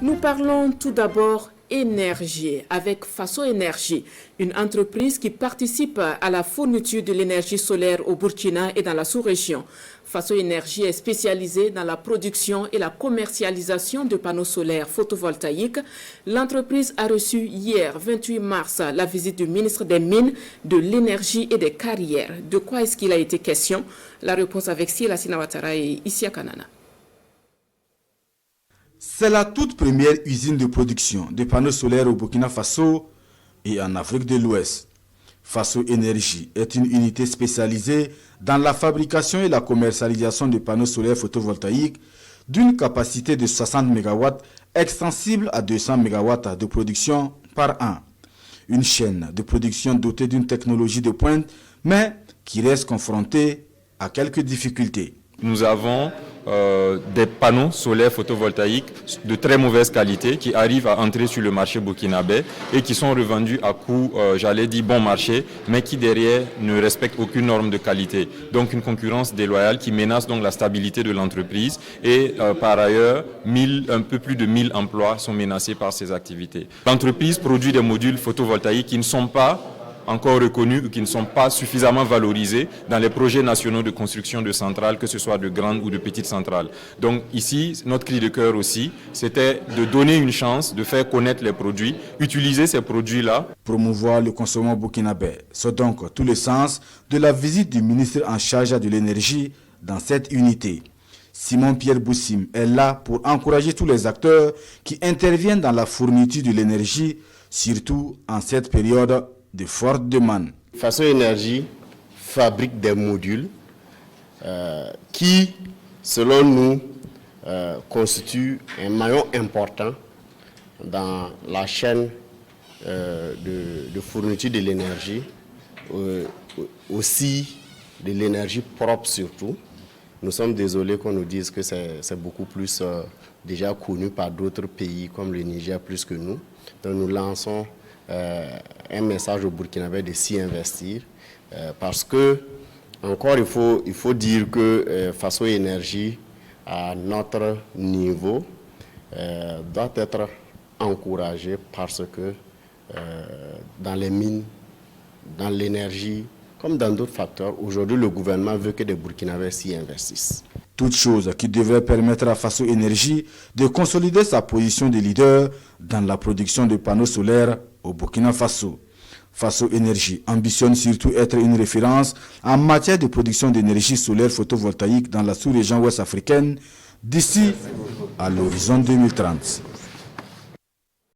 Nous parlons tout d'abord énergie avec Faso Énergie, une entreprise qui participe à la fourniture de l'énergie solaire au Burkina et dans la sous-région. Faso Énergie est spécialisée dans la production et la commercialisation de panneaux solaires photovoltaïques. L'entreprise a reçu hier, 28 mars, la visite du ministre des Mines, de l'Énergie et des Carrières. De quoi est-ce qu'il a été question? La réponse avec Sila Sinawatara et Isia Kanana. C'est la toute première usine de production de panneaux solaires au Burkina Faso et en Afrique de l'Ouest. Faso Énergie est une unité spécialisée dans la fabrication et la commercialisation de panneaux solaires photovoltaïques d'une capacité de 60 MW extensible à 200 MW de production par an. Une chaîne de production dotée d'une technologie de pointe, mais qui reste confrontée à quelques difficultés. Nous avons des panneaux solaires photovoltaïques de très mauvaise qualité qui arrivent à entrer sur le marché burkinabé et qui sont revendus à coût, j'allais dire bon marché, mais qui derrière ne respectent aucune norme de qualité. Donc une concurrence déloyale qui menace donc la stabilité de l'entreprise et par ailleurs, un peu plus de 1000 emplois sont menacés par ces activités. L'entreprise produit des modules photovoltaïques qui ne sont pas encore reconnus ou qui ne sont pas suffisamment valorisés dans les projets nationaux de construction de centrales, que ce soit de grandes ou de petites centrales. Donc ici, notre cri de cœur aussi, c'était de donner une chance, de faire connaître les produits, utiliser ces produits-là. Promouvoir le consommation burkinabé, c'est donc tout le sens de la visite du ministre en charge de l'énergie dans cette unité. Simon-Pierre Boussim est là pour encourager tous les acteurs qui interviennent dans la fourniture de l'énergie, surtout en cette période de forte demande. Faso Énergie fabrique des modules qui, selon nous, constituent un maillon important dans la chaîne de fourniture de l'énergie, aussi de l'énergie propre surtout. Nous sommes désolés qu'on nous dise que c'est beaucoup plus déjà connu par d'autres pays comme le Niger plus que nous. Donc nous lançons un message au Burkinabé de s'y investir parce que, encore il faut dire que Faso Énergie à notre niveau doit être encouragé parce que dans les mines, dans l'énergie, comme dans d'autres facteurs, aujourd'hui le gouvernement veut que les Burkinabés s'y investissent. Toute chose qui devrait permettre à Faso Énergie de consolider sa position de leader dans la production de panneaux solaires au Burkina Faso. Faso Énergie ambitionne surtout être une référence en matière de production d'énergie solaire photovoltaïque dans la sous-région ouest africaine d'ici à l'horizon 2030.